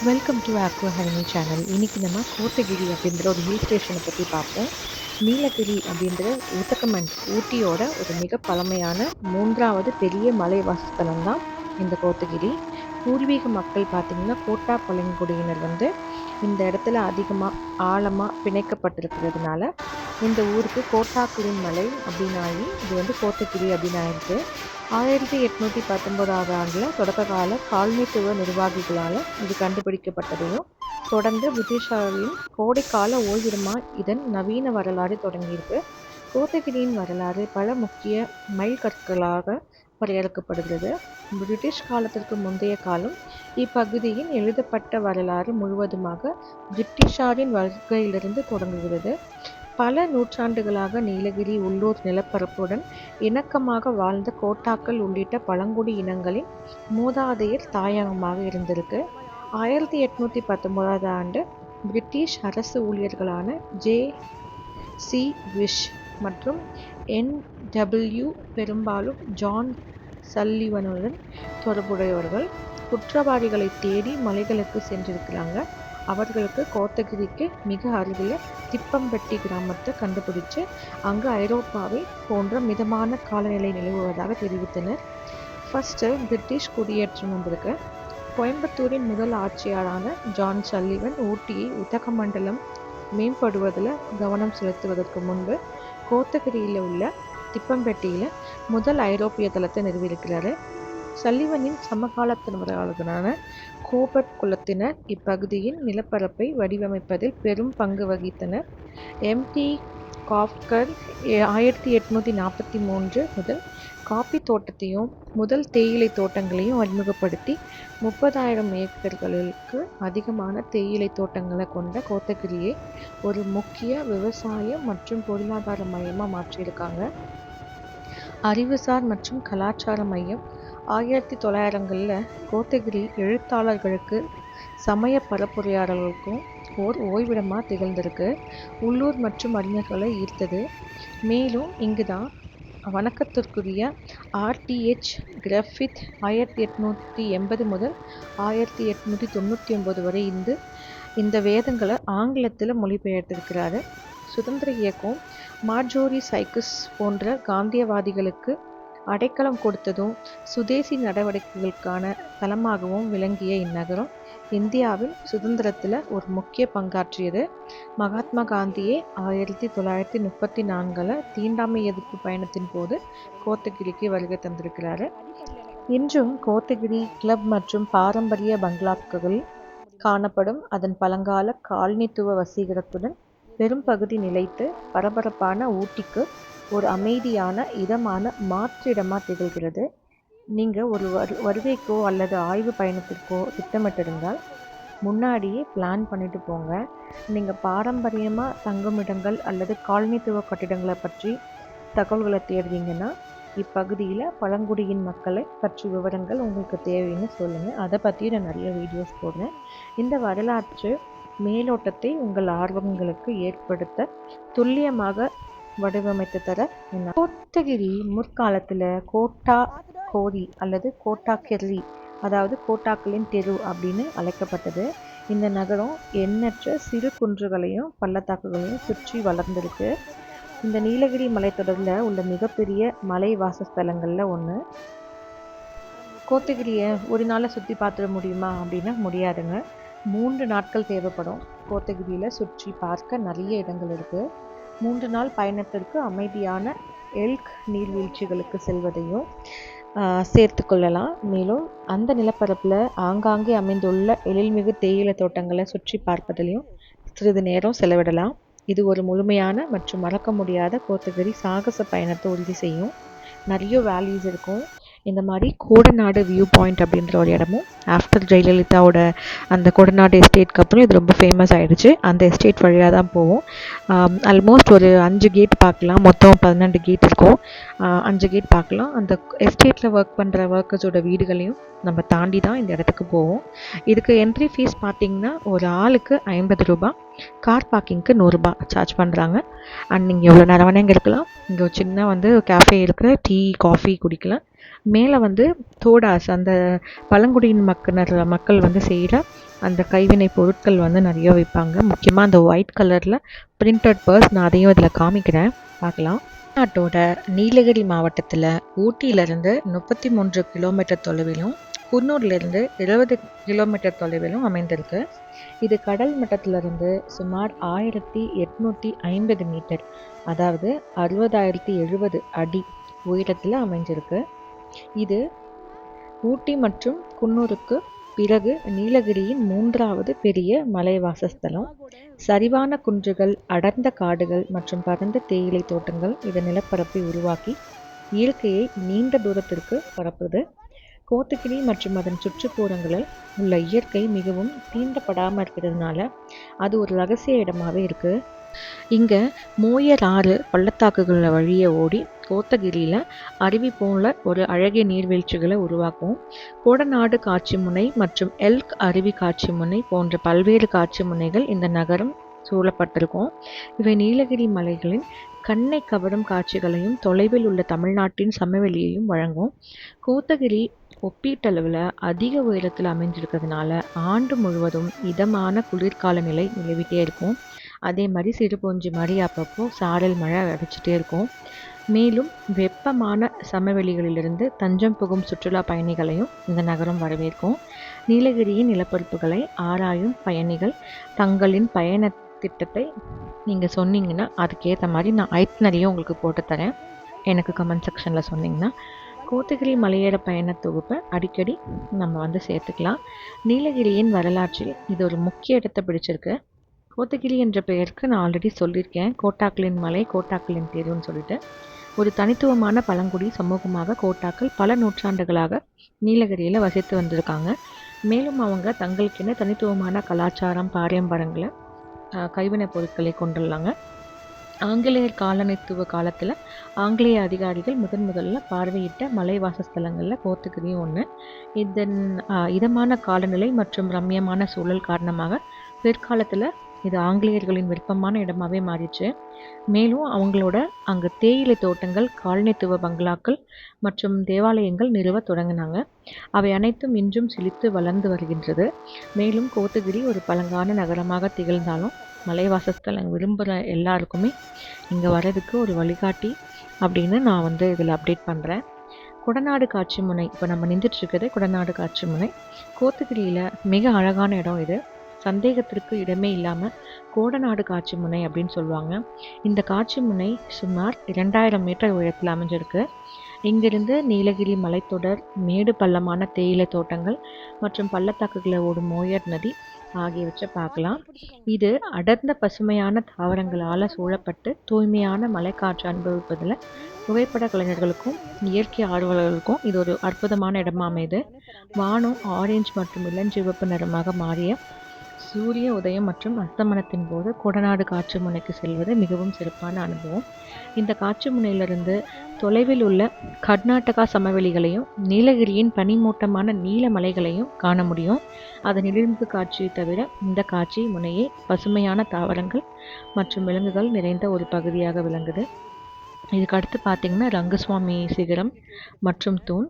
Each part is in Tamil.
Welcome to aqua Harini channel. இன்றைக்கி நம்ம கோத்தகிரி அப்படின்ற ஒரு ஹில் ஸ்டேஷனை பற்றி பார்ப்போம். நீலகிரி அப்படின்ற உத்தகமண்ட் ஊட்டியோட ஒரு மிக பழமையான 3வது பெரிய மலை வாசஸ்தலம் தான் இந்த கோத்தகிரி. பூர்வீக மக்கள் பார்த்திங்கன்னா கோட்டா பழங்குடியினர் இந்த இடத்துல அதிகமாக ஆழமாக பிணைக்கப்பட்டிருக்கிறதுனால இந்த ஊருக்கு கோட்டாக்குடின் மலை அப்படின்னு ஆகி இது கோத்தகிரி அப்படின்னு ஆயிருக்கு. 1819 ஆண்டில் தொடக்க கால காலனித்துவ நிர்வாகிகளால் இது கண்டுபிடிக்கப்பட்டதையும் தொடர்ந்து பிரிட்டிஷாரின் கோடைக்கால ஓய்விடமாக இதன் நவீன வரலாறு தொடங்கியிருக்கு. கோத்தகிரியின் வரலாறு பல முக்கிய மைல்கற்களாக வரையறுக்கப்படுகிறது. பிரிட்டிஷ் காலத்திற்கு முந்தைய காலம் இப்பகுதியின் எழுதப்பட்ட வரலாறு முழுவதுமாக பிரிட்டிஷாரின் வருகையிலிருந்து தொடங்குகிறது. பல நூற்றாண்டுகளாக நீலகிரி உள்ளூர் நிலப்பரப்புடன் இணக்கமாக வாழ்ந்த கோட்டாக்கள் உள்ளிட்ட பழங்குடி இனங்களின் மூதாதையர் தாயகமாக இருந்திருக்கு. 1819 ஆண்டு பிரிட்டிஷ் அரசு ஊழியர்களான ஜே.சி. விஷ் மற்றும் என்.டபிள்யூ. பெரும்பாலும் ஜான் சல்லிவனுடன் தொடர்புடையவர்கள் குற்றவாளிகளை தேடி மலைகளுக்கு சென்றிருக்கிறாங்க. அவர்களுக்கு கோத்தகிரிக்கு மிக அருகில் திப்பம்பட்டி கிராமத்தை கண்டுபிடிச்சு அங்கு ஐரோப்பாவை போன்ற மிதமான காலநிலை நிலவுவதாக தெரிவித்தனர். ஃபர்ஸ்ட்டு பிரிட்டிஷ் குடியேற்றம் வந்திருக்கு. கோயம்புத்தூரின் முதல் ஆட்சியாளரான ஜான் சல்லிவன் ஊட்டியை உதகமண்டலம் மேம்படுவதில் கவனம் செலுத்துவதற்கு முன்பு கோத்தகிரியில் உள்ள திப்பம்பட்டியில் முதல் ஐரோப்பிய தளத்தை நிறுவியிருக்கிறாரு. சல்லிவனின் சமகாலத்தினரான கோபர்ட் குலத்தினர் இப்பகுதியின் நிலப்பரப்பை வடிவமைப்பதில் பெரும் பங்கு வகித்தனர். எம்.டி. காஃப்கர் 1843 முதல் காபி தோட்டத்தையும் முதல் தேயிலை தோட்டங்களையும் அறிமுகப்படுத்தி 30,000 ஏக்கர்களுக்கு அதிகமான தேயிலை தோட்டங்களை கொண்ட கோத்தகிரியை ஒரு முக்கிய விவசாய மற்றும் பொருளாதார மையமாக மாற்றியிருக்காங்க. அறிவுசார் மற்றும் கலாச்சார மையம் 1900களில் கோத்தகிரி எழுத்தாளர்களுக்கு சமய பரப்புரையாளர்களுக்கும் ஓர் ஓய்விடமாக திகழ்ந்திருக்கு. உள்ளூர் மற்றும் அறிஞர்களை ஈர்த்தது. மேலும் இங்கு தான் வணக்கத்திற்குரிய ஆர்.டி.எச். கிரிஃபித் 1880 முதல் 1899 வரை இந்த வேதங்களை ஆங்கிலத்தில் மொழிபெயர்த்திருக்கிறாரு. சுதந்திர இயக்கம் மார்ஜோரி சைக்கிஸ் போன்ற காந்தியவாதிகளுக்கு அடைக்கலம் கொடுத்ததும் சுதேசி நடவடிக்கைகளுக்கான தளமாகவும் விளங்கிய இந்நகரம் இந்தியாவின் சுதந்திரத்தில் ஒரு முக்கிய பங்காற்றியது. மகாத்மா காந்தியே 1934 தீண்டாமை எதிர்ப்பு பயணத்தின் போது கோத்தகிரிக்கு வருகை தந்திருக்கிறாரு. இன்றும் கோத்தகிரி கிளப் மற்றும் பாரம்பரிய பங்களாக்கள் காணப்படும். அதன் பழங்கால காலனித்துவ வசீகரத்துடன் பெரும் பகுதி நிலைத்து பரபரப்பான ஊட்டிக்கு ஒரு அமைதியான இதமான மாற்றிடமாக திகழ்கிறது. நீங்கள் ஒரு வருகைக்கோ அல்லது ஆய்வு பயணத்திற்கோ திட்டமிட்டிருந்தால் முன்னாடியே பிளான் பண்ணிட்டு போங்க. நீங்கள் பாரம்பரியமாக தங்குமிடங்கள் அல்லது காலனித்துவ கட்டிடங்களை பற்றி தகவல்களை தேடுறீங்கன்னா இப்பகுதியில் பழங்குடியின் மக்களை பற்றி விவரங்கள் உங்களுக்கு தேவைன்னு சொல்லுங்கள். அதை பற்றி நான் நிறைய வீடியோஸ் போடுறேன். இந்த வரலாற்று மேலோட்டத்தை உங்கள் ஆர்வங்களுக்கு ஏற்படுத்த துல்லியமாக வடிவமைத்து தர கோத்தகிரி முற்காலத்தில் கோட்டா கோரி அல்லது கோட்டாக்கெர்ரி, அதாவது கோட்டாக்களின் தெரு அப்படின்னு அழைக்கப்பட்டது. இந்த நகரம் எண்ணற்ற சிறு குன்றுகளையும் பள்ளத்தாக்குகளையும் சுற்றி வளர்ந்திருக்கு. இந்த நீலகிரி மலைத்தொடரில் உள்ள மிகப்பெரிய மலை வாசஸ்தலங்களில் ஒன்று. கோத்தகிரியை ஒரு நாளை சுற்றி பார்த்துட முடியுமா அப்படின்னா முடியாதுங்க. 3 நாட்கள் தேவைப்படும். கோத்தகிரியில் சுற்றி பார்க்க நிறைய இடங்கள் இருக்குது. 3 நாள் பயணத்திற்கு அமைதியான எல்க் நீர்வீழ்ச்சிகளுக்கு செல்வதையும் சேர்த்து கொள்ளலாம். மேலும் அந்த நிலப்பரப்பில் ஆங்காங்கே அமைந்துள்ள எழில்மிகு தேயிலை தோட்டங்களை சுற்றி பார்ப்பதிலையும் சிறிது நேரம் செலவிடலாம். இது ஒரு முழுமையான மற்றும் மறக்க முடியாத கோத்தகிரி சாகச பயணத்தை உறுதி செய்யும். நிறைய வேல்யூஸ் இருக்கும். இந்த மாதிரி கோடநாடு வியூ பாயிண்ட் அப்படின்ற ஒரு இடமும் ஆஃப்டர் ஜெயலலிதாவோட அந்த கோடநாடு எஸ்டேட்க்கு அப்புறம் இது ரொம்ப ஃபேமஸ் ஆகிடுச்சு. அந்த எஸ்டேட் வழியாக தான் போவோம். ஆல்மோஸ்ட் ஒரு 5 கேட் பார்க்கலாம். மொத்தம் 12 கேட் இருக்கும். 5 கேட் பார்க்கலாம். அந்த எஸ்டேட்டில் ஒர்க் பண்ணுற ஒர்க்கர்ஸோட வீடுகளையும் நம்ம தாண்டி தான் இந்த இடத்துக்கு போவோம். இதுக்கு என்ட்ரி ஃபீஸ் பார்த்திங்கன்னா ஒரு ஆளுக்கு 50 ரூபா, கார் பார்க்கிங்க்கு 100 ரூபா சார்ஜ் பண்ணுறாங்க. அண்ட் நீங்கள் எவ்வளோ நேரம் வேணால் இங்கே இருக்கலாம். இங்கே ஒரு சின்ன கேஃபே இருக்குது. டீ காஃபி குடிக்கலாம். மேலே தோடாஸ், அந்த பழங்குடியின் மக்கள் செய்கிற அந்த கைவினை பொருட்கள் வந்து நிறைய விற்பாங்க. முக்கியமாக அந்த ஒயிட் கலரில் பிரிண்டட் பர்ஸ், நான் அதையும் இதில் காமிக்கிறேன், பார்க்கலாம். தமிழ்நாட்டோட நீலகிரி மாவட்டத்தில் ஊட்டியிலிருந்து 33 கிலோமீட்டர் தொலைவிலும் குன்னூர்லேருந்து 20 கிலோமீட்டர் தொலைவிலும் அமைந்திருக்கு. இது கடல் மட்டத்திலிருந்து சுமார் 1850 மீட்டர், அதாவது 60,070 அடி உயரத்தில் அமைஞ்சிருக்கு. இது ஊட்டி மற்றும் குன்னூருக்கு பிறகு நீலகிரியின் 3வது பெரிய மலைவாசஸ்தலம். சரிவான குன்றுகள், அடர்ந்த காடுகள் மற்றும் பரந்த தேயிலை தோட்டங்கள் இதன் நிலப்பரப்பை உருவாக்கி இயற்கையை நீண்ட தூரத்திற்கு பரப்புது. கோத்தகிரி மற்றும் அதன் சுற்றுப்புறங்களில் உள்ள இயற்கை மிகவும் தீண்டப்படாமல் இருக்கிறதுனால அது ஒரு ரகசிய இடமாகவே இருக்குது. இங்கே மோயர் ஆறு பள்ளத்தாக்குகளில் வழியே ஓடி கோத்தகிரியில் அருவி போல ஒரு அழகிய நீர்வீழ்ச்சிகளை உருவாக்கும். கோடநாடு காட்சி முனை மற்றும் எல்க் அருவி காட்சி முனை போன்ற பல்வேறு காட்சி முனைகள் இந்த நகரம் சூழப்பட்டிருக்கும். இவை நீலகிரி மலைகளின் கண்ணை கவரும் காட்சிகளையும் தொலைவில் உள்ள தமிழ்நாட்டின் சமவெளியையும் வழங்கும். கோத்தகிரி ஒப்பீட்டளவில் அதிக உயரத்தில் அமைஞ்சிருக்கிறதுனால ஆண்டு முழுவதும் இதமான குளிர்கால நிலை நிலவிட்டே இருக்கும். அதே மாதிரி சிறுபொஞ்சி மாதிரி அப்பப்போ சாரல் மழை அடிச்சுட்டே இருக்கும். மேலும் வெப்பமான சமவெளிகளிலிருந்து தஞ்சம் புகும் சுற்றுலா பயணிகளையும் இந்த நகரம் வரவேற்கும். நீலகிரியின் நிலப்பரப்புகளை ஆராயும் பயணிகள் தங்களின் பயண திட்டத்தை நீங்கள் சொன்னீங்கன்னா அதுக்கேற்ற மாதிரி நான் ஐட்னரியும் உங்களுக்கு போட்டு தரேன். எனக்கு கமெண்ட் செக்ஷனில் சொன்னீங்கன்னா கோத்தகிரி மலையேற பயண தொகுப்பை அடிக்கடி நம்ம வந்து சேர்த்துக்கலாம். நீலகிரியின் வரலாற்றில் இது ஒரு முக்கிய இடத்தை பிடிச்சிருக்கு. கோத்தகிரி என்ற பெயருக்கு நான் ஆல்ரெடி சொல்லியிருக்கேன், கோட்டாக்களின் மலை, கோட்டாக்களின் தேர்வுன்னு சொல்லிட்டு. ஒரு தனித்துவமான பழங்குடி சமூகமாக கோட்டாக்கள் பல நூற்றாண்டுகளாக நீலகிரியில் வசித்து வந்திருக்காங்க. மேலும் அவங்க தங்களுக்கென தனித்துவமான கலாச்சாரம், பாரம்பரியங்களை, கைவினைப் பொருட்களை கொண்டுள்ளாங்க. ஆங்கிலேயர் காலனித்துவ காலத்தில் ஆங்கிலேய அதிகாரிகள் முதல்ல பார்வையிட்ட மலைவாசஸ்தலங்களில் கோத்தகிரியும் ஒன்று. இதன் இதமான காலநிலை மற்றும் ரம்மியமான சூழல் காரணமாக பிற்காலத்தில் இது ஆங்கிலேயர்களின் விருப்பமான இடமாகவே மாறிச்சு. மேலும் அவங்களோட அங்கே தேயிலை தோட்டங்கள், காலனித்துவ பங்களாக்கள் மற்றும் தேவாலயங்கள் நிறுவ தொடங்கினாங்க. அவை அனைத்தும் இன்றும் செழித்து வளர்ந்து வருகின்றது. மேலும் கோத்தகிரி ஒரு பழங்கால நகரமாக திகழ்ந்தாலும் மலைவாசஸ்தலம் விரும்புகிற எல்லாருக்குமே இங்கே வர்றதுக்கு ஒரு வழிகாட்டி அப்படின்னு நான் வந்து இதில் அப்டேட் பண்ணுறேன். கொடநாடு காட்சி முனை, இப்போ நம்ம நின்றுட்டுருக்கிறது கொடநாடு காட்சி முனை. கோத்தகிரியில் மிக அழகான இடம் இது. சந்தேகத்திற்கு இடமே இல்லாமல் கோடநாடு காட்சி முனை அப்படின்னு சொல்லுவாங்க. இந்த காட்சி முனை சுமார் 2000 மீட்டர் உயரத்தில் அமைஞ்சிருக்கு. இங்கிருந்து நீலகிரி மலைத்தொடர், மேடு பள்ளமான தேயிலை தோட்டங்கள் மற்றும் பள்ளத்தாக்குகளை ஓடும் மோயர் நதி ஆகியவற்றை பார்க்கலாம். இது அடர்ந்த பசுமையான தாவரங்களால் சூழப்பட்டு தூய்மையான மலைக்காற்று அனுபவிப்பதில் புகைப்பட கலைஞர்களுக்கும் இயற்கை ஆர்வலர்களுக்கும் இது ஒரு அற்புதமான இடமா அமைது. வானம் ஆரஞ்சு மற்றும் இளஞ்சிவப்பு நிறமாக மாறிய சூரிய உதயம் மற்றும் அஸ்தமனத்தின் போது கொடநாடு காட்சி முனைக்கு செல்வது மிகவும் சிறப்பான அனுபவம். இந்த காட்சி முனையிலிருந்து தொலைவில் உள்ள கர்நாடகா சமவெளிகளையும் நீலகிரியின் பனிமூட்டமான நீல மலைகளையும் காண முடியும். அதன் இழிந்து காட்சியை தவிர இந்த காட்சி முனையே பசுமையான தாவரங்கள் மற்றும் விலங்குகள் நிறைந்த ஒரு பகுதியாக விளங்குது. இதுக்கு அடுத்து பார்த்திங்கன்னா ரங்கசுவாமி சிகரம் மற்றும் தூண்.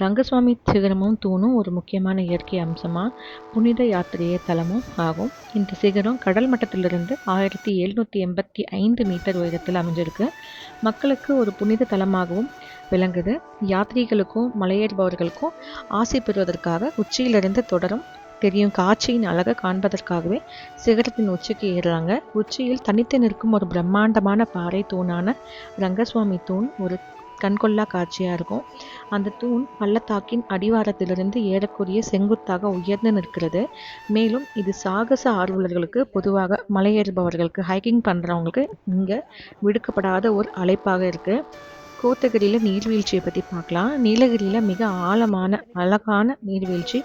ரங்கசுவாமி சிகரமும் தூணும் ஒரு முக்கியமான இயற்கை அம்சமாக புனித யாத்திரைய தலமும் ஆகும். இந்த சிகரம் கடல் மட்டத்திலிருந்து 1785 மீட்டர் உயரத்தில் அமைஞ்சிருக்கு. மக்களுக்கு ஒரு புனித தலமாகவும் விளங்குது. யாத்ரீகளுக்கும் மலையேறுபவர்களுக்கும் ஆசை பெறுவதற்காக உச்சியிலிருந்து தொடரும் தெரியும் காட்சியின் அழகை காண்பதற்காகவே சிகரத்தின் உச்சிக்கு ஏறுறாங்க. உச்சியில் தனித்து நிற்கும் ஒரு பிரம்மாண்டமான பாறை தூணான ரங்கசுவாமி தூண் ஒரு கண்கொள்ளா காட்சியாக இருக்கும். அந்த தூண் பள்ளத்தாக்கின் அடிவாரத்திலிருந்து ஏறக்குரிய செங்குத்தாக உயர்ந்து நிற்கிறது. மேலும் இது சாகச ஆர்வலர்களுக்கு, பொதுவாக மலையேறுபவர்களுக்கு, ஹைக்கிங் பண்ணுறவங்களுக்கு இங்கே விடுக்கப்படாத ஒரு அழைப்பாக இருக்குது. கோத்தகிரியில் நீர்வீழ்ச்சியை பற்றி பார்க்கலாம். நீலகிரியில் மிக ஆழமான அழகான நீர்வீழ்ச்சி,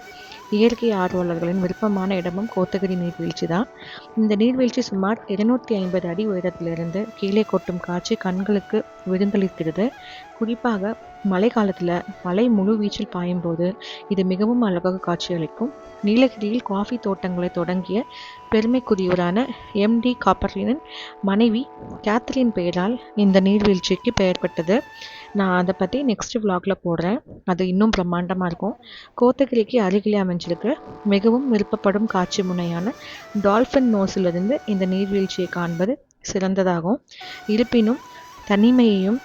இயற்கை ஆர்வலர்களின் விருப்பமான இடமும் கோத்தகிரி நீர்வீழ்ச்சி தான். இந்த நீர்வீழ்ச்சி சுமார் 250 அடி உயரத்திலிருந்து கீழே கொட்டும் காட்சி கண்களுக்கு விருந்தளிக்கிறது. குறிப்பாக மழை காலத்தில் மழை முழு வீச்சில் பாயும்போது இது மிகவும் அழகாக காட்சியளிக்கும். நீலகிரியில் காஃபி தோட்டங்களை தொடங்கிய பெருமைக்குரியவரான MD காப்பர்லினின் மனைவி கேத்ரின் பெயரால் இந்த நீர்வீழ்ச்சிக்கு பெயர் பெற்றது. நான் அதை பற்றி நெக்ஸ்ட் vlogல போடுறேன். அது இன்னும் பிரம்மாண்டமாக இருக்கும். கோத்தகிரிக்கு அருகிலே அமைஞ்சிருக்கு மிகவும் விருப்பப்படும் காட்சி முனையான டால்ஃபின் நோஸிலிருந்து இந்த நீர்வீழ்ச்சியை காண்பது சிறந்ததாகும். இருப்பினும் தனிமையையும்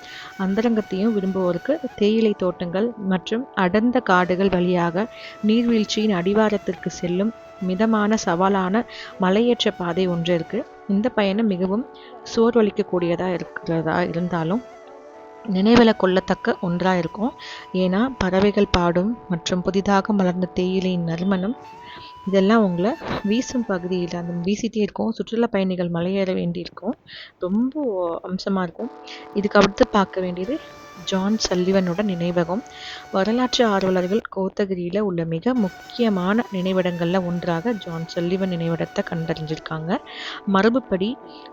அந்தரங்கத்தையும் விரும்புவோருக்கு தேயிலை தோட்டங்கள் மற்றும் அடர்ந்த காடுகள் வழியாக நீர்வீழ்ச்சியின் அடிவாரத்திற்கு செல்லும் மிதமான சவாலான மலையேற்ற பாதை ஒன்று இருக்கு. இந்த பயணம் மிகவும் சோர்வளிக்கக்கூடியதாக இருந்தாலும் நினைவில் கொள்ளத்தக்க ஒன்றாக இருக்கும். ஏன்னா பறவைகள் பாடும் மற்றும் புதிதாக மலர்ந்த தேயிலையின் நறுமணம் இதெல்லாம் உங்களை வீசும் பகுதியில் அந்த வீசிட்டே இருக்கும். சுற்றுலா பயணிகள் மலையேற வேண்டியிருக்கும். ரொம்ப அம்சமாக இருக்கும். இதுக்கு அடுத்து பார்க்க வேண்டியது ஜான் சல்லிவனோட நினைவகம். வரலாற்று ஆர்வலர்கள் கோத்தகிரியில் உள்ள மிக முக்கியமான நினைவிடங்களில் ஒன்றாக ஜான் சல்லிவன் நினைவிடத்தை கண்டறிஞ்சிருக்காங்க. மரபுப்படி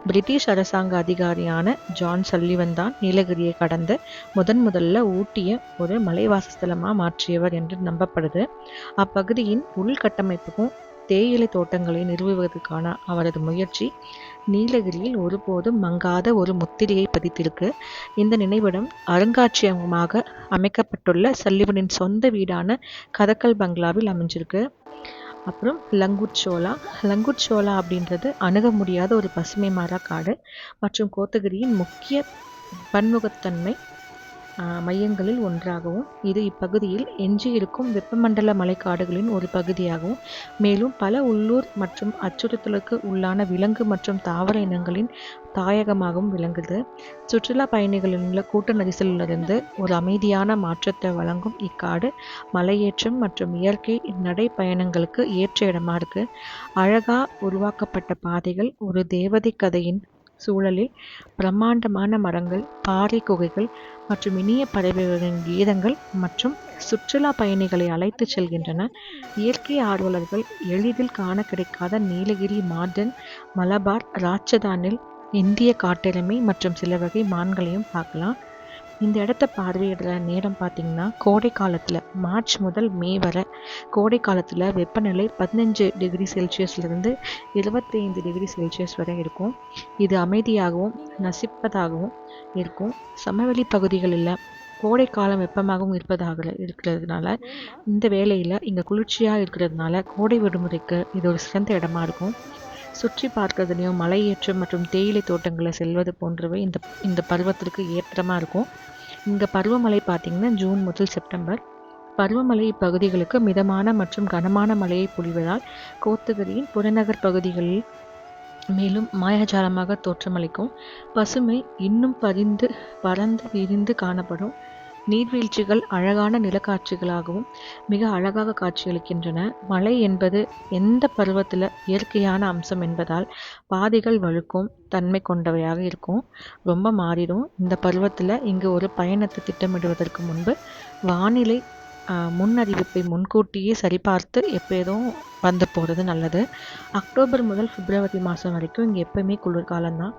பிரிட்டிஷ் அரசாங்க அதிகாரியான ஜான் சல்லிவன் தான் நீலகிரியை கடந்து முதல்ல ஊட்டிய ஒரு மலைவாசஸ்தலமாக மாற்றியவர் என்று நம்பப்படுது. அப்பகுதியின் உள்கட்டமைப்புக்கும் தேயிலை தோட்டங்களை நிறுவுவதற்கான அவரது முயற்சி நீலகிரியில் ஒருபோதும் மங்காத ஒரு முத்திரையை பதித்திருக்கு. இந்த நினைவிடம் அருங்காட்சியகமாக அமைக்கப்பட்டுள்ள சல்லிவனின் சொந்த வீடான கதக்கல் பங்களாவில் அமைஞ்சிருக்கு. அப்புறம் லங்குட் சோலா அப்படின்றது அணுக முடியாத ஒரு பசுமை மர காடு மற்றும் கோத்தகிரியின் முக்கிய பன்முகத்தன்மை மையங்களில் ஒன்றாகவும் இது இப்பகுதியில் எஞ்சியிருக்கும் வெப்பமண்டல மலைக்காடுகளின் ஒரு பகுதியாகவும் மேலும் பல உள்ளூர் மற்றும் அச்சுறுத்தலுக்கு உள்ளான விலங்கு மற்றும் தாவர இனங்களின் தாயகமாகவும் விளங்குது. சுற்றுலா பயணிகளின் உள்ள கூட்ட நெரிசலிலிருந்து ஒரு அமைதியான மாற்றத்தை வழங்கும் இக்காடு மலையேற்றம் மற்றும் இயற்கை நடைப்பயணங்களுக்கு ஏற்ற இடமா இருக்கு. அழகா உருவாக்கப்பட்ட பாதைகள், ஒரு தேவதை கதையின் சூழலில் பிரம்மாண்டமான மரங்கள், பாறை குகைகள் மற்றும் இனிய பறவைகளின் கீதங்கள் மற்றும் சுற்றுலா பயணிகளை அழைத்து செல்கின்றன. இயற்கை ஆர்வலர்கள் எளிதில் காண கிடைக்காத நீலகிரி மார்டன், மலபார், ராட்சதானில் இந்திய காட்டெருமை மற்றும் சில வகை மான்களையும் பார்க்கலாம். இந்த இடத்த பார்வையிடுற நேரம் பார்த்திங்கன்னா கோடை காலத்தில் மார்ச் முதல் மே வரை கோடை காலத்தில் வெப்பநிலை 15 டிகிரி செல்சியஸ்லேருந்து 25 டிகிரி செல்சியஸ் வரை இருக்கும். இது அமைதியாகவும் நசிப்பதாகவும் இருக்கும். சமவெளி பகுதிகளில் கோடை காலம் வெப்பமாகவும் இருக்கிறதுனால இந்த வேளையில் இங்கே குளிர்ச்சியாக இருக்கிறதுனால கோடை விடுமுறைக்கு இது ஒரு சிறந்த இடமா இருக்கும். சுற்றி பார்க்கறதுலையும் மலையேற்றம் மற்றும் தேயிலை தோட்டங்களை செல்வது போன்றவை இந்த பருவத்திற்கு ஏற்றமாக இருக்கும். இங்கே பருவமழை பார்த்திங்கன்னா ஜூன் முதல் செப்டம்பர். பருவமழை இப்பகுதிகளுக்கு மிதமான மற்றும் கனமான மழையை பொழிவதால் கோத்தகிரியின் புறநகர் பகுதிகளில் மேலும் மாயாஜாலமாக தோற்றமளிக்கும். பசுமை இன்னும் பறந்து விரிந்து காணப்படும். நீர்வீழ்ச்சிகள் அழகான நிலக்காட்சிகளாகவும் மிக அழகாக காட்சியளிக்கின்றன. மழை என்பது எந்த பருவத்தில் இயற்கையான அம்சம் என்பதால் பாதைகள் வழுக்கும் தன்மை கொண்டவையாக இருக்கும். ரொம்ப மாறிடும். இந்த பருவத்தில் இங்கு ஒரு பயணத்தை திட்டமிடுவதற்கு முன்பு வானிலை முன்னறிவிப்பை முன்கூட்டியே சரிபார்த்து எப்போதும் வந்து போகிறது நல்லது. அக்டோபர் முதல் பிப்ரவரி மாதம் வரைக்கும் இங்கே எப்போயுமே குளிர்காலம்தான்.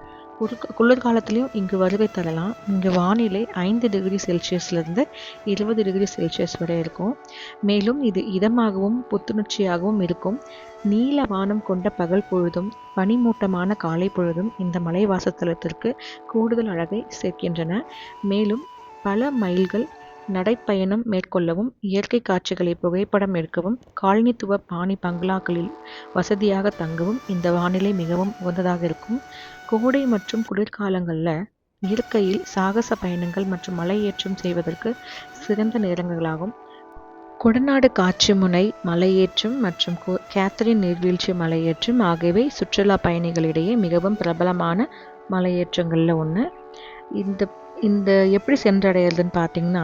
குளிர்காலத்துலேயும் இங்கு வருகை தரலாம். இங்கு வானிலை 5 டிகிரி செல்சியஸ்லேருந்து 20 டிகிரி செல்சியஸ் வரை இருக்கும். மேலும் இது இதமாகவும் புத்துணர்ச்சியாகவும் இருக்கும். நீல வானம் கொண்ட பகல் பொழுதும் பனிமூட்டமான காலை பொழுதும் இந்த மலைவாசஸ்தலத்திற்கு கூடுதல் அழகை சேர்க்கின்றன. மேலும் பல மைல்கள் நடைப்பயணம் மேற்கொள்ளவும் இயற்கை காட்சிகளை புகைப்படம் எடுக்கவும் காலனித்துவ பாணி பங்களாக்களில் வசதியாக தங்கவும் இந்த வானிலை மிகவும் உகந்ததாக இருக்கும். கோடை மற்றும் குளிர்காலங்களில் இயற்கையில் சாகச பயணங்கள் மற்றும் மலையேற்றம் செய்வதற்கு சிறந்த நேரங்களாகும். கொடநாடு காட்சி முனை மலையேற்றம் மற்றும் கேத்தரின் நீர்வீழ்ச்சி மலையேற்றம் ஆகியவை சுற்றுலா பயணிகளிடையே மிகவும் பிரபலமான மலையேற்றங்களில் ஒன்று. இந்த எப்படி சென்றடைகிறதுன்னு பார்த்தீங்கன்னா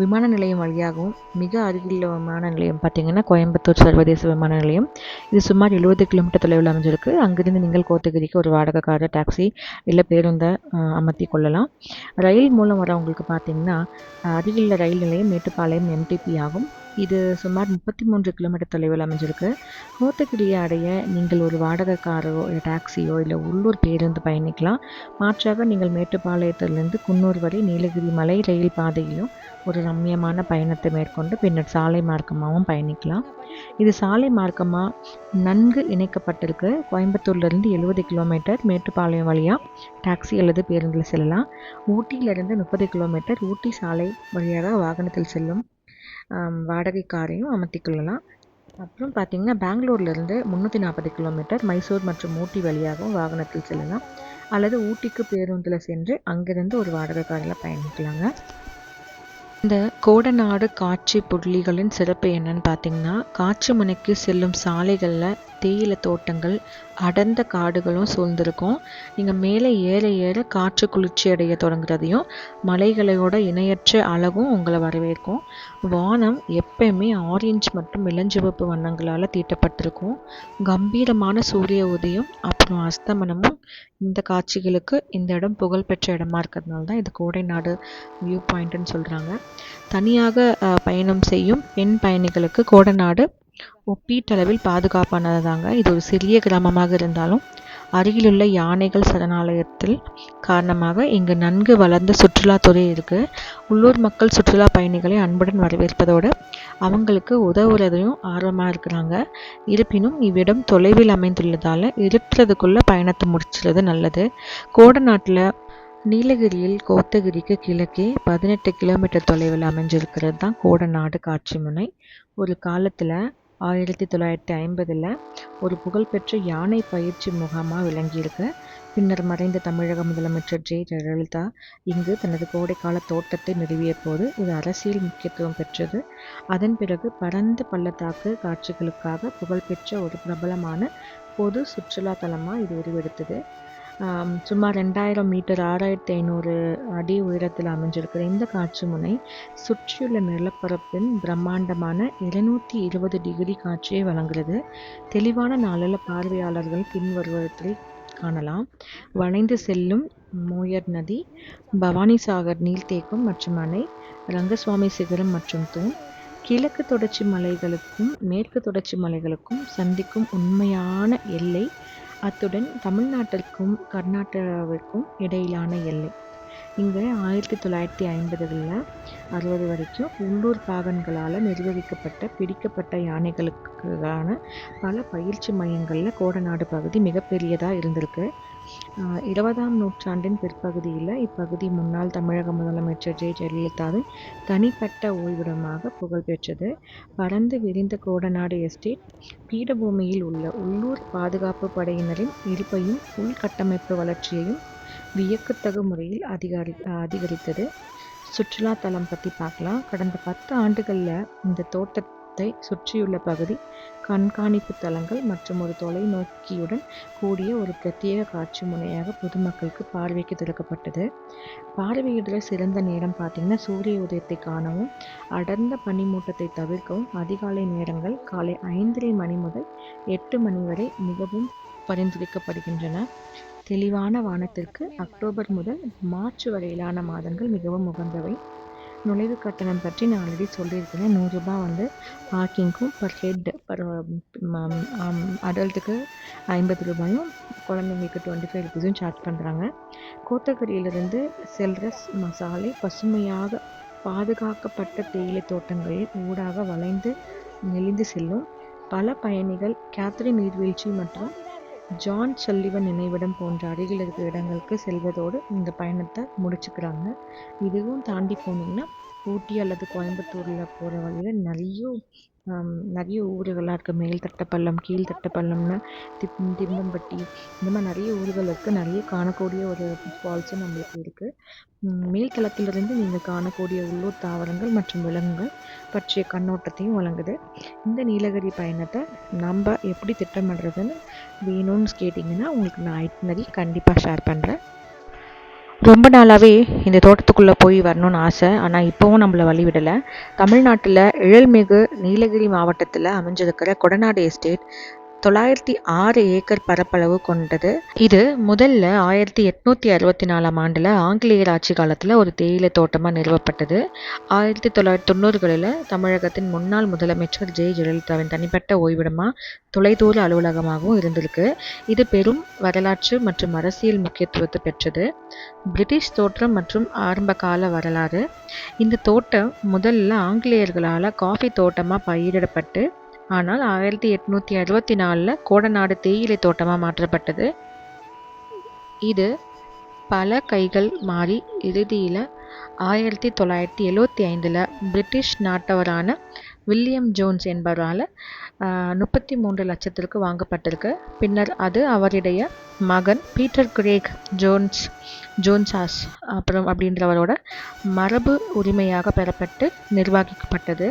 விமான நிலையம் வழியாகவும் மிக அருகில் விமான நிலையம் பார்த்திங்கன்னா கோயம்புத்தூர் சர்வதேச விமான நிலையம். இது சுமார் 70 கிலோமீட்டர் தொலைவில் அமைஞ்சிருக்கு. அங்கிருந்து நீங்கள் கோத்தகிரிக்கு ஒரு வாடகை கார், டாக்ஸி இல்லை பேருந்தை அமர்த்தி கொள்ளலாம். ரயில் மூலம் வரவங்களுக்கு பார்த்திங்கன்னா அருகில் ரயில் நிலையம் மேட்டுப்பாளையம் MTP ஆகும். இது சுமார் 33 கிலோமீட்டர் தொலைவில் அமைஞ்சிருக்கு. கோத்தகிரியை அடைய நீங்கள் ஒரு வாடகை காரோ இல்லை டாக்ஸியோ இல்லை உள்ளூர் பேருந்து பயணிக்கலாம். மாற்றாக நீங்கள் மேட்டுப்பாளையத்திலிருந்து குன்னூர் வரை நீலகிரி மலை ரயில் பாதையிலும் ஒரு ரம்மியமான பயணத்தை மேற்கொண்டு பின்னர் சாலை மார்க்கமாகவும் பயணிக்கலாம். இது சாலை மார்க்கமாக நன்கு இணைக்கப்பட்டிருக்கு. கோயம்புத்தூர்லேருந்து 70 கிலோமீட்டர் மேட்டுப்பாளையம் வழியாக டாக்ஸி அல்லது பேருந்தில் செல்லலாம். ஊட்டியிலிருந்து 30 கிலோமீட்டர் ஊட்டி சாலை வழியாக வாகனத்தில் செல்லும் வாடகை காரையும் அமர்த்திக்கொள்ளலாம். அப்புறம் பார்த்திங்கன்னா பெங்களூர்லேருந்து 340 கிலோமீட்டர் மைசூர் மற்றும் ஊட்டி வழியாகவும் வாகனத்தில் செல்லலாம். அல்லது ஊட்டிக்கு பேருந்தில் சென்று அங்கிருந்து ஒரு வாடகை காரில் பயணிக்கலாங்க. இந்த கோடநாடு காட்சி புள்ளிகளின் சிறப்பு என்னன்னு பார்த்தீங்கன்னா, காட்சி முனைக்கு செல்லும் சாலைகளில் தேயிலை தோட்டங்கள், அடர்ந்த காடுகளும் சூழ்ந்திருக்கும். நீங்கள் மேலே ஏற ஏற காற்று குளிர்ச்சி அடைய தொடங்குறதையும் மலைகளோட இணையற்ற அழகும் உங்களை வரவேற்கும். வானம் எப்பயுமே ஆரஞ்சு மற்றும் இளஞ்சிவப்பு வண்ணங்களால் தீட்டப்பட்டிருக்கும். கம்பீரமான சூரிய உதயம் அப்புறம் அஸ்தமனமும் இந்த காட்சிகளுக்கு இந்த இடம் புகழ்பெற்ற இடமா இருக்கிறதுனால தான் இது கோடைநாடு வியூ பாயிண்ட்டுன்னு சொல்கிறாங்க. தனியாக பயணம் செய்யும் பெண் பயணிகளுக்கு கோடைநாடு ஒப்பீட்டளவில் பாதுகாப்பானது தாங்க. இது ஒரு சிறிய கிராமமாக இருந்தாலும் அருகிலுள்ள யானைகள் சரணாலயத்தில் காரணமாக இங்கு நன்கு வளர்ந்த சுற்றுலாத்துறை இருக்குது. உள்ளூர் மக்கள் சுற்றுலா பயணிகளை அன்புடன் வரவேற்பதோடு அவங்களுக்கு உதவுறதையும் ஆர்வமாக இருக்கிறாங்க. இருப்பினும் இவ்விடம் தொலைவில் அமைந்துள்ளதால் இருக்கிறதுக்குள்ளே பயணத்தை முடிச்சுறது நல்லது. கோடநாட்டில் நீலகிரியில் கோத்தகிரிக்கு கிழக்கே 18 கிலோமீட்டர் தொலைவில் அமைஞ்சிருக்கிறது தான் கோடநாடு காட்சி முனை. ஒரு காலத்தில் 1950 ஒரு புகழ்பெற்ற யானை பயிற்சி முகாமாக விளங்கியிருக்கு. பின்னர் மறைந்த தமிழக முதலமைச்சர் ஜெயலலிதா இங்கு தனது கோடைக்கால தோட்டத்தை நிறுவிய போது இது அரசியல் முக்கியத்துவம் பெற்றது. அதன் பிறகு பரந்த பள்ளத்தாக்கு காட்சிகளுக்காக புகழ்பெற்ற ஒரு பிரபலமான பொது சுற்றுலா தலமாக இது உருவெடுத்தது. சுமார் 2000 மீட்டர் 6500 அடி உயரத்தில் அமைஞ்சிருக்கிற இந்த காட்சி முனை சுற்றியுள்ள நிலப்பரப்பின் பிரம்மாண்டமான 220 டிகிரி காட்சியை வழங்குகிறது. தெளிவான நாளில் பார்வையாளர்கள் பின்வருவதை காணலாம். வளைந்து செல்லும் மோயர் நதி, பவானிசாகர் நீர்த்தேக்கம் மற்றும் அணை, ரங்கசுவாமி சிகரம் மற்றும் தூண், கிழக்கு தொடர்ச்சி மலைகளுக்கும் மேற்கு தொடர்ச்சி மலைகளுக்கும் சந்திக்கும் உண்மையான எல்லை, அத்துடன் தமிழ்நாட்டிற்கும் கர்நாடகாவிற்கும் இடையிலான எல்லை. இங்கே 1950 60 வரைக்கும் உள்ளூர் பாகன்களால் நிர்வகிக்கப்பட்ட பிடிக்கப்பட்ட யானைகளுக்கான பல பயிற்சி மையங்களில் கோடநாடு பகுதி மிகப்பெரியதாக இருந்திருக்கு. 20ஆம் நூற்றாண்டின் பிற்பகுதியில் இப்பகுதி முன்னாள் தமிழக முதலமைச்சர் ஜெயலலிதாவின் தனிப்பட்ட ஓய்விடமாக புகழ்பெற்றது. பரந்து விரிந்த கோடநாடு எஸ்டேட் பீடபூமியில் உள்ள உள்ளூர் பாதுகாப்பு படையினரின் இருப்பையும் உள்கட்டமைப்பு வளர்ச்சியையும் வியக்கத்தகு முறையில் அதிகரித்தது. சுற்றுலா தலம் பற்றி பார்க்கலாம். கடந்த 10 ஆண்டுகளில் இந்த தோட்டத்தை சுற்றியுள்ள பகுதி கண்காணிப்பு தலங்கள் மற்றும் ஒரு தொலைநோக்கியுடன் கூடிய ஒரு பிரத்யேக காட்சி முனையாக பொதுமக்களுக்கு பார்வைக்கு திறக்கப்பட்டது. பார்வையிடுற சிறந்த நேரம் பார்த்திங்கன்னா சூரிய உதயத்தை காணவும் அடர்ந்த பனிமூட்டத்தை தவிர்க்கவும் அதிகாலை நேரங்கள் காலை 5:30 மணி முதல் 8 மணி வரை மிகவும் பரிந்துரைக்கப்படுகின்றன. தெளிவான வானத்திற்கு அக்டோபர் முதல் மார்ச் வரையிலான மாதங்கள் மிகவும் உகந்தவை. நுழைவு கட்டணம் பற்றி நான் ஆல்ரெடி சொல்லியிருக்கிறேன். 100 ரூபாய் பார்க்கிங்க்கும் பர் ஹெட் அடல்ட்டுக்கு 50 ரூபாயும் குழந்தைங்களுக்கு 25 ருபீஸும் சார்ஜ் பண்ணுறாங்க. கோத்தகிரியிலிருந்து செல்ற சாலை பசுமையாக பாதுகாக்கப்பட்ட தேயிலை தோட்டங்களில் ஊடாக வளைந்து நெளிந்து செல்லும். பல பயணிகள் கேத்ரின் நீர்வீழ்ச்சி மற்றும் ஜான் சல்லிவன் நினைவிடம் போன்ற அருகில் இருக்கிற இடங்களுக்கு செல்வதோடு இந்த பயணத்தை முடிச்சுக்கிறாங்க. இதுவும் தாண்டி போனீங்கன்னா ஊட்டி அல்லது கோயம்புத்தூரில் போகிற வழியில் நிறைய ஊர்களாக இருக்குது. மேல்தட்டப்பள்ளம், கீழ்தட்டப்பள்ளம்னு திம்பம்பட்டி, இந்த மாதிரி நிறைய ஊர்கள் இருக்குது. நிறைய காணக்கூடிய ஒரு ஃபால்ஸும் நம்மளுக்கு இருக்குது. மேல்தளத்திலிருந்து நீங்கள் காணக்கூடிய உள்ளூர் தாவரங்கள் மற்றும் விலங்குகள் பற்றிய கண்ணோட்டத்தையும் வழங்குது. இந்த நீலகிரி பயணத்தை நம்ம எப்படி திட்டமிடுறதுன்னு வேணும்னு கேட்டிங்கன்னா உங்களுக்கு நான் ஐட்னரி கண்டிப்பாக ஷேர் பண்ணுறேன். ரொம்ப நாளாகவே இந்த தோட்டத்துக்குள்ளே போய் வரணும்னு ஆசை. ஆனால் இப்போவும் நம்மளை வழிவிடலை. தமிழ்நாட்டில் எழில்மிகு நீலகிரி மாவட்டத்தில் அமைஞ்சிருக்கிற கொடநாடு எஸ்டேட் 906 ஏக்கர் பரப்பளவு கொண்டது. இது முதல்ல 1864ஆம் ஆண்டில் ஆங்கிலேயர் ஆட்சி காலத்தில் ஒரு தேயிலை தோட்டமாக நிறுவப்பட்டது. 1990களில் தமிழகத்தின் முன்னாள் முதலமைச்சர் ஜெயலலிதாவின் தனிப்பட்ட ஓய்விடமாக தொலைதூர அலுவலகமாகவும் இருந்திருக்கு. இது பெரும் வரலாற்று மற்றும் அரசியல் முக்கியத்துவத்தை பெற்றது. பிரிட்டிஷ் தோற்றம் மற்றும் ஆரம்பகால வரலாறு. இந்த தோட்டம் முதல்ல ஆங்கிலேயர்களால் காஃபி தோட்டமாக பயிரிடப்பட்டு ஆனால் 1864 கோடநாடு தேயிலை தோட்டமாக மாற்றப்பட்டது. இது பல கைகள் மாறி இறுதியில் 1975 பிரிட்டிஷ் நாட்டவரான வில்லியம் ஜோன்ஸ் என்பவரால் 33 லட்சத்திற்கு வாங்கப்பட்டிருக்கு. பின்னர் அது அவருடைய மகன் பீட்டர் கிரேக் ஜோன்சாஸ் அப்படின்றவரோட மரபு உரிமையாக பெறப்பட்டு நிர்வகிக்கப்பட்டது.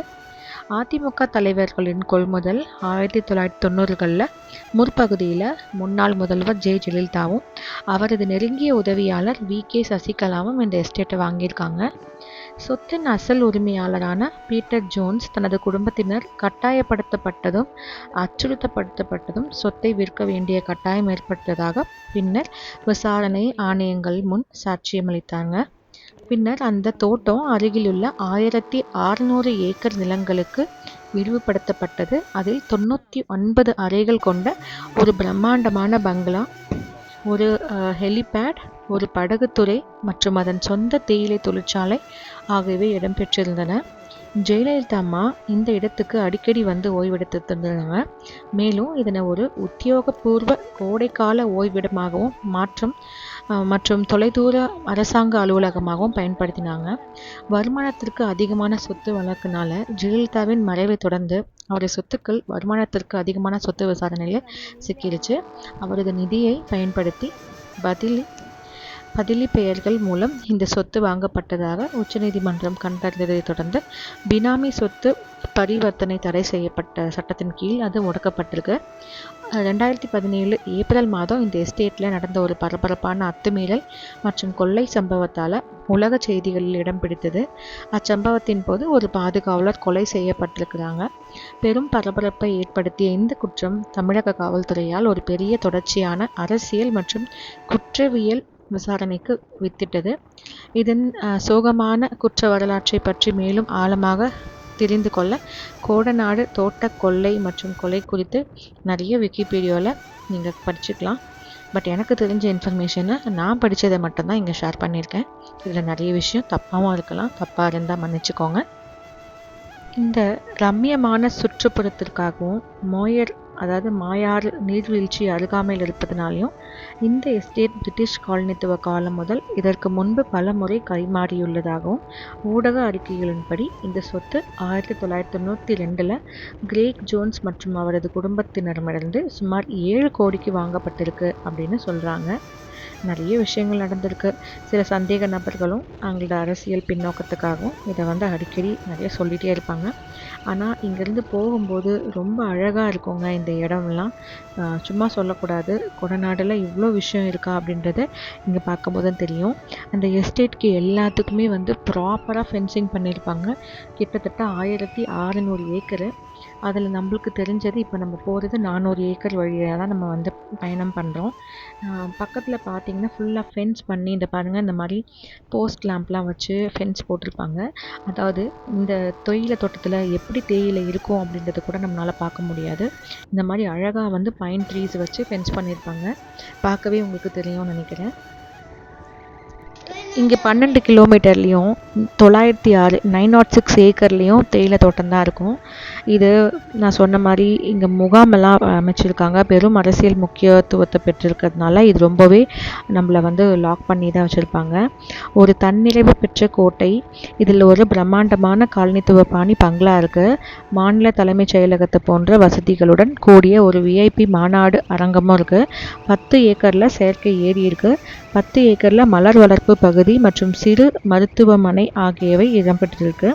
அதிமுக தலைவர்களின் கொள்முதல் 1990களில் முற்பகுதியில் முன்னாள் முதல்வர் ஜெயலலிதாவும் அவரது நெருங்கிய உதவியாளர் V.K. சசிகலாவும் இந்த எஸ்டேட்டை வாங்கியிருக்காங்க. சொத்தின் அசல் உரிமையாளரான பீட்டர் ஜோன்ஸ் தனது குடும்பத்தினர் கட்டாயப்படுத்தப்பட்டதும் அச்சுறுத்தப்படுத்தப்பட்டதும் சொத்தை விற்க வேண்டிய கட்டாயம் ஏற்பட்டதாக பின்னர் விசாரணை ஆணையங்கள் முன் சாட்சியமளித்தாங்க. பின்னர் அந்த தோட்டம் அருகிலுள்ள 1600 ஏக்கர் நிலங்களுக்கு விரிவுபடுத்தப்பட்டது. அதில் 99 அறைகள் கொண்ட ஒரு பிரம்மாண்டமான பங்களா, ஒரு ஹெலிபேட், ஒரு படகுத்துறை மற்றும் அதன் சொந்த தேயிலை தொழிற்சாலை ஆகியவை இடம்பெற்றிருந்தன. ஜெயலலிதா அம்மா இந்த இடத்துக்கு அடிக்கடி வந்து ஓய்வெடுத்து தந்தாங்க. மேலும் இதனை ஒரு உத்தியோகபூர்வ கோடைக்கால ஓய்விடமாகவும் மற்றும் தொலைதூர அரசாங்க அலுவலகமாகவும் பயன்படுத்தினாங்க. வருமானத்திற்கு அதிகமான சொத்து வழக்குனால ஜெயலலிதாவின் மறைவை தொடர்ந்து அவருடைய சொத்துக்கள் வருமானத்திற்கு அதிகமான சொத்து விசாரணையில் சிக்கிடுச்சு. அவரது நிதியை பயன்படுத்தி பதிலி பெயர்கள் மூலம் இந்த சொத்து வாங்கப்பட்டதாக உச்சநீதிமன்றம் கண்டறிந்ததை தொடர்ந்து பினாமி சொத்து பரிவர்த்தனை தடை செய்யப்பட்ட சட்டத்தின் கீழ் அது முடக்கப்பட்டிருக்கு. 2017 ஏப்ரல் மாதம் இந்த எஸ்டேட்டில் நடந்த ஒரு பரபரப்பான அத்துமீறல் மற்றும் கொள்ளை சம்பவத்தால் உலக செய்திகளில் இடம் பிடித்தது. அச்சம்பவத்தின் போது ஒரு பாதுகாவலர் கொலை செய்யப்பட்டிருக்கிறாங்க. பெரும் பரபரப்பை ஏற்படுத்திய இந்த குற்றம் தமிழக காவல்துறையால் ஒரு பெரிய தொடர்ச்சியான அரசியல் மற்றும் குற்றவியல் விசாரணைக்கு வித்திட்டது. இதன் சோகமான குற்ற வரலாற்றை பற்றி மேலும் ஆழமாக தெரிந்து கொள்ள கோடநாடு தோட்ட கொள்ளை மற்றும் கொலை குறித்து நிறைய விக்கிபீடியாவில் நீங்கள் படிச்சுக்கலாம். பட் எனக்கு தெரிஞ்ச இன்ஃபர்மேஷனை நான் படித்ததை மட்டும்தான் இங்கே ஷேர் பண்ணியிருக்கேன். இதில் நிறைய விஷயம் தப்பாகவும் இருக்கலாம். தப்பாக இருந்தால் மன்னிச்சுக்கோங்க. இந்த ரம்மியமான சுற்றுப்புறத்திற்காகவும் மாயாறு நீர்வீழ்ச்சி அருகாமையில் இருப்பதனாலையும் இந்த எஸ்டேட் பிரிட்டிஷ் காலனித்துவ காலம் முதல் இதற்கு முன்பு பல முறை கைமாறியுள்ளதாகவும் ஊடக அறிக்கைகளின்படி இந்த சொத்து 1992 கிரேக் ஜோன்ஸ் மற்றும் அவரது குடும்பத்தினரிடமிருந்து சுமார் 7 கோடிக்கு வாங்கப்பட்டிருக்கு அப்படின்னு சொல்கிறாங்க. நிறைய விஷயங்கள் நடந்திருக்கு. சில சந்தேக நபர்களும் அவங்களோட அரசியல் பின்னோக்கத்துக்காகவும் இதை அடிக்கடி நிறைய சொல்லிகிட்டே இருப்பாங்க. ஆனால் இங்கேருந்து போகும்போது ரொம்ப அழகாக இருக்குங்க இந்த இடம்லாம். சும்மா சொல்லக்கூடாது. கொடநாடில் இவ்வளோ விஷயம் இருக்கா அப்படின்றத இங்கே பார்க்கும்போது தான் தெரியும். அந்த எஸ்டேட்க்கு எல்லாத்துக்குமே ப்ராப்பராக ஃபென்சிங் பண்ணியிருப்பாங்க. கிட்டத்தட்ட 1600 ஏக்கரு. அதில் நம்மளுக்கு தெரிஞ்சது இப்போ நம்ம போகிறது 400 ஏக்கர் வழியாக தான் நம்ம பயணம் பண்ணுறோம். பக்கத்தில் பார்த்திங்கன்னா ஃபுல்லாக ஃபென்ஸ் பண்ணி இந்த பாருங்கள், இந்த மாதிரி போஸ்ட் லேம்ப்லாம் வச்சு ஃபென்ஸ் போட்டிருப்பாங்க. அதாவது இந்த தேயிலை தோட்டத்தில் எப்படி தேயிலை இருக்கும் அப்படின்றத கூட நம்மளால் பார்க்க முடியாது. இந்த மாதிரி அழகாக பைன் ட்ரீஸ் வச்சு ஃபென்ஸ் பண்ணியிருப்பாங்க. பார்க்கவே உங்களுக்கு தெரியும்னு நினைக்கிறேன். இங்கே 12 கிலோமீட்டர்லேயும் 906 ஏக்கர்லேயும் தேயிலை தோட்டம் தான் இருக்கும். இது நான் சொன்ன மாதிரி இங்கே முகாமெல்லாம் அமைச்சிருக்காங்க. பெரும் அரசியல் முக்கியத்துவத்தை பெற்றிருக்கிறதுனால இது ரொம்பவே நம்மளை லாக் பண்ணி தான் வச்சுருப்பாங்க. ஒரு தன்னிறைவு பெற்ற கோட்டை. இதில் ஒரு பிரம்மாண்டமான காலனித்துவ பாணி பங்களா இருக்குது. மாநில தலைமைச் செயலகத்தை போன்ற வசதிகளுடன் கூடிய ஒரு VIP மாநாடு அரங்கமும் இருக்குது. 10 ஏக்கரில் செயற்கை ஏரி இருக்குது. 10 ஏக்கரில் மலர் வளர்ப்பு பகுதி மற்றும் சிறு மருத்துவமனை ஆகியவை இடம்பெற்றிருக்கு.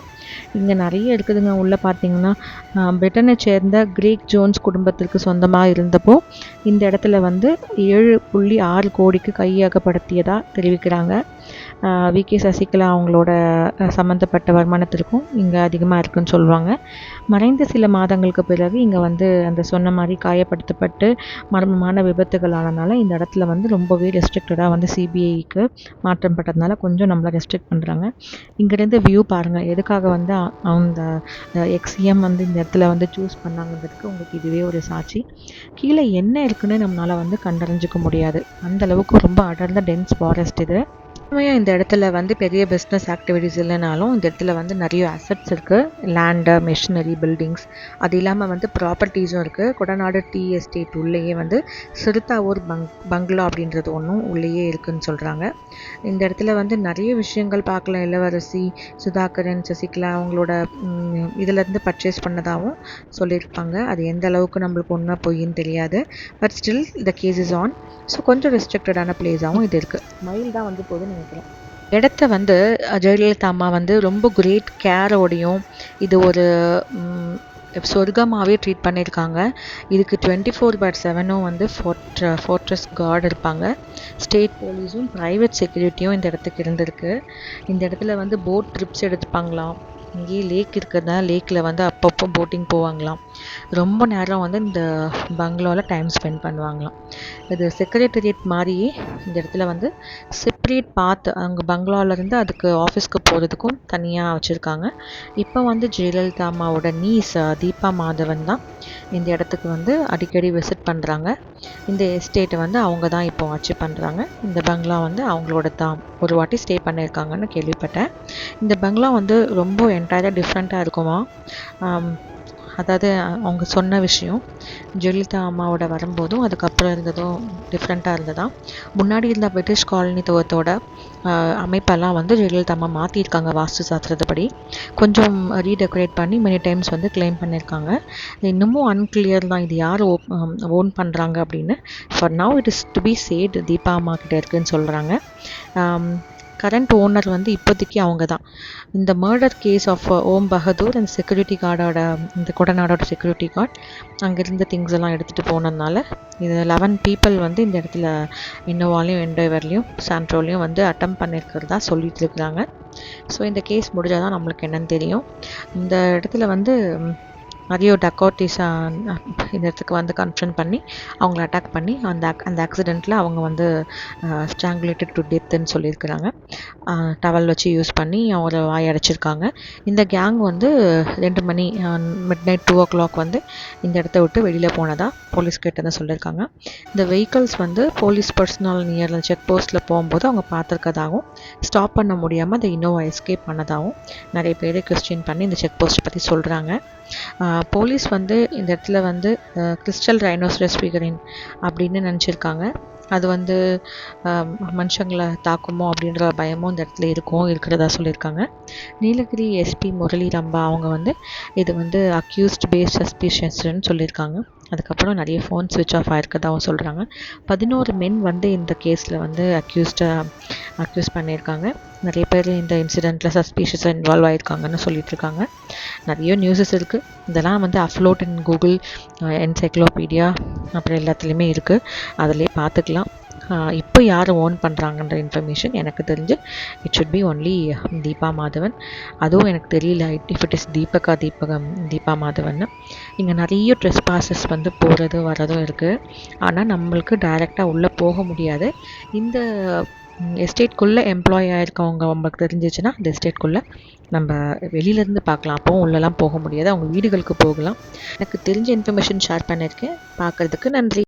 இங்கே நிறைய இருக்குதுங்க. உள்ளே பார்த்தீங்கன்னா பிரிட்டனை சேர்ந்த கிரேக் ஜோன்ஸ் குடும்பத்திற்கு சொந்தமாக இருந்தப்போ இந்த இடத்துல வந்து 7.6 கோடிக்கு கையகப்படுத்தியதாக தெரிவிக்கிறாங்க. விகே சசிகலா அவங்களோட சம்மந்தப்பட்ட வருமானத்திற்கும் இங்கே அதிகமாக இருக்குன்னு சொல்லுவாங்க. மறைந்த சில மாதங்களுக்கு பிறகு இங்கே வந்து அந்த சொன்ன மாதிரி காயப்படுத்தப்பட்டு மர்மமான விபத்துகள் ஆனதுனால இந்த இடத்துல வந்து ரொம்பவே ரெஸ்ட்ரிக்டடாக வந்து சிபிஐக்கு மாற்றம் பட்டதுனால கொஞ்சம் நம்மளை ரெஸ்ட்ரிக்ட் பண்ணுறாங்க. இங்கேருந்து வியூ பாருங்கள். எதுக்காக வந்து அந்த எக்ஸ்எம் வந்து இந்த இடத்துல வந்து சூஸ் பண்ணாங்கிறதுக்கு உங்களுக்கு இதுவே ஒரு சாட்சி. கீழே என்ன இருக்குன்னு நம்மளால் வந்து கண்டறிஞ்சிக்க முடியாது. அந்தளவுக்கு ரொம்ப அடர்ந்த டென்ஸ் ஃபாரஸ்ட் இது. உண்மையாக இந்த இடத்துல வந்து பெரிய பிஸ்னஸ் ஆக்டிவிட்டீஸ் இல்லைனாலும் இந்த இடத்துல வந்து நிறைய அசட்ஸ் இருக்குது. லேண்டு, மிஷினரி, பில்டிங்ஸ், அது இல்லாமல் வந்து ப்ராப்பர்ட்டிஸும் இருக்குது. கொடநாடு டீ எஸ்டேட் உள்ளேயே வந்து சிறுத்தாவூர் பங்களா அப்படின்றது ஒன்றும் உள்ளேயே இருக்குதுன்னு சொல்கிறாங்க. இந்த இடத்துல வந்து நிறைய விஷயங்கள் பார்க்கலாம். இளவரசி சுதாகரன், சசிகலா அவங்களோட இதிலேருந்து பர்ச்சேஸ் பண்ணதாகவும் சொல்லியிருப்பாங்க. அது எந்த அளவுக்கு நம்மளுக்கு ஒன்றா பொய்ன்னு தெரியாது. But still the case is on. So கொஞ்சம் ரெஸ்ட்ரிக்டடான பிளேஸாகவும் இது இருக்குது. மயில் தான் வந்து போகுதுன்னு நினைக்கிறேன். இடத்த வந்து ஜெயலலிதா அம்மா வந்து ரொம்ப கிரேட் கேரோடையும் இது ஒரு சொர்க்கமாகவே ட்ரீட் பண்ணியிருக்காங்க. இதுக்கு 24/7 வந்து ஃபோர்ட்ரஸ் கார்டு இருப்பாங்க. ஸ்டேட் போலீஸும் ப்ரைவேட் செக்யூரிட்டியும் இந்த இடத்துக்கு இருந்திருக்கு. இந்த இடத்துல வந்து போட் ட்ரிப்ஸ் எடுத்துப்பாங்களாம். இங்கேயே லேக் இருக்கிறதுனால லேக்கில் வந்து அப்பப்போ போட்டிங் போவாங்களாம். ரொம்ப நேரம் வந்து இந்த பங்களாவில் டைம் ஸ்பெண்ட் பண்ணுவாங்களாம். இது செக்ரட்டரியேட் மாதிரியே இந்த இடத்துல வந்து செப்பரேட் பாத் அங்கே பங்களாவிலேருந்து அதுக்கு ஆஃபீஸ்க்கு போகிறதுக்கும் தனியாக வச்சுருக்காங்க. இப்போ வந்து ஜெயலலிதா அம்மாவோட நீஸ் தீபா மாதவன் தான் இந்த இடத்துக்கு வந்து அடிக்கடி விசிட் பண்ணுறாங்க. இந்த எஸ்டேட்டை வந்து அவங்க தான் இப்போ ஆட்சி பண்ணுறாங்க. இந்த பங்களா வந்து அவங்களோட தான் ஒரு வாட்டி ஸ்டே பண்ணியிருக்காங்கன்னு கேள்விப்பட்டேன். இந்த பங்களா வந்து ரொம்ப என்டையராக டிஃப்ரெண்ட்டாக இருக்குமா. அதாவது அவங்க சொன்ன விஷயம் ஜெயலலிதா அம்மாவோட வரும்போதும் அதுக்கப்புறம் இருந்ததும் டிஃப்ரெண்ட்டாக இருந்ததாம். முன்னாடி இருந்த பிரிட்டிஷ் காலனித்துவத்தோட அமைப்பெல்லாம் வந்து ஜெயலலிதா அம்மா மாற்றிருக்காங்க வாஸ்து சாஸ்திரத்துப்படி. கொஞ்சம் ரீடெக்கரேட் பண்ணி மெனி டைம்ஸ் வந்து கிளைம் பண்ணியிருக்காங்க. இன்னமும் அன்கிளியர் தான் இது யார் ஓன் பண்ணுறாங்க அப்படின்னு. For now it is to be sad Deepa அம்மா கிட்டே இருக்குதுன்னு சொல்கிறாங்க. கரண்ட் ஓனர் வந்து இப்போதைக்கு அவங்க தான். இந்த மர்டர் கேஸ் ஆஃப் ஓம் பகதூர் அந்த செக்யூரிட்டி கார்டோட இந்த கொடநாடோட செக்யூரிட்டி கார்டு அங்கேருந்த திங்ஸ் எல்லாம் எடுத்துகிட்டு போனதுனால இது 11 பீப்புள் வந்து இந்த இடத்துல இன்னோவாலையும் என்டைவர்லையும் சாண்ட்ரோலையும் வந்து அட்டம் பண்ணியிருக்கிறதா சொல்லிட்டு இருக்கிறாங்க. ஸோ இந்த கேஸ் முடிஞ்சால் தான் நம்மளுக்கு என்னன்னு தெரியும். இந்த இடத்துல வந்து நிறைய டக்காட்டிஸாக இந்த இடத்துக்கு வந்து கன்ஃபர்ன் பண்ணி அவங்கள அட்டாக் பண்ணி அந்த ஆக்சிடெண்ட்டில் அவங்க வந்து ஸ்ட்ராங்குலேட்டட் டு டெத்துன்னு சொல்லியிருக்கிறாங்க. டவல் வச்சு யூஸ் பண்ணி அவங்கள வாய் அடைச்சிருக்காங்க. இந்த கேங் வந்து 2 மணி midnight 2 o'clock வந்து இந்த இடத்த விட்டு வெளியில் போனதாக போலீஸ் கிட்ட சொல்லியிருக்காங்க. இந்த வெஹிக்கல்ஸ் வந்து போலீஸ் பர்சனல் நியரில் செக் போஸ்ட்டில் போகும்போது அவங்க பார்த்துருக்கதாகவும் ஸ்டாப் பண்ண முடியாமல் அந்த இன்னோவா எஸ்கேப் பண்ணதாகவும் நிறைய பேர் கொஸ்டின் பண்ணி இந்த செக் போஸ்ட்டை பற்றி சொல்கிறாங்க. போலீஸ் வந்து இந்த இடத்துல வந்து கிறிஸ்டல் ரைனோசரஸ் ஃபிகரின் அப்படின்னு நினச்சிருக்காங்க. அது வந்து மனுஷங்களை தாக்குமோ அப்படின்ற பயமும் இந்த இடத்துல இருக்கிறதா சொல்லியிருக்காங்க. நீலகிரி எஸ்பி முரளி ரம்பா அவங்க வந்து இது வந்து அக்யூஸ்ட் பேஸ்ட் சஸ்பிஷியஸ்ன்னு சொல்லியிருக்காங்க. அதுக்கப்புறம் நிறைய ஃபோன் ஸ்விட்ச் ஆஃப் ஆகிருக்கதாகவும் சொல்கிறாங்க. 11 மென் வந்து இந்த கேஸில் வந்து அக்யூஸ் பண்ணியிருக்காங்க. நிறைய பேர் இந்த இன்சிடெண்ட்டில் சஸ்பீஷியஸாக இன்வால்வ் ஆகிருக்காங்கன்னு சொல்லிகிட்ருக்காங்க. நிறைய நியூஸஸ் இருக்குது. இதெல்லாம் வந்து அப்லோட் இன் கூகுள் என்சைக்ளோபீடியா அப்புறம் எல்லாத்துலேயுமே இருக்குது. அதிலே பார்த்துக்கலாம். இப்போ யார் ஓன் பண்ணுறாங்கன்ற இன்ஃபர்மேஷன் எனக்கு தெரிஞ்சு it should be only Deepa Madhavan. அதுவும் எனக்கு தெரியல if it is Deepa Madhavan. இங்கே நிறைய ட்ரெஸ் பாசஸ் வந்து போகிறது வரதும் இருக்குது. ஆனால் நம்மளுக்கு டைரெக்டாக உள்ளே போக முடியாது. இந்த எஸ்டேட்குள்ளே எம்ப்ளாய் ஆகிருக்கவங்க நம்மளுக்கு தெரிஞ்சிச்சுன்னா இந்த எஸ்டேட்குள்ளே நம்ம வெளியிலேருந்து பார்க்கலாம். அப்போவும் உள்ளெல்லாம் போக முடியாது. அவங்க வீடுகளுக்கு போகலாம். எனக்கு தெரிஞ்ச இன்ஃபர்மேஷன் ஷேர் பண்ணியிருக்கேன். பார்க்குறதுக்கு நன்றி.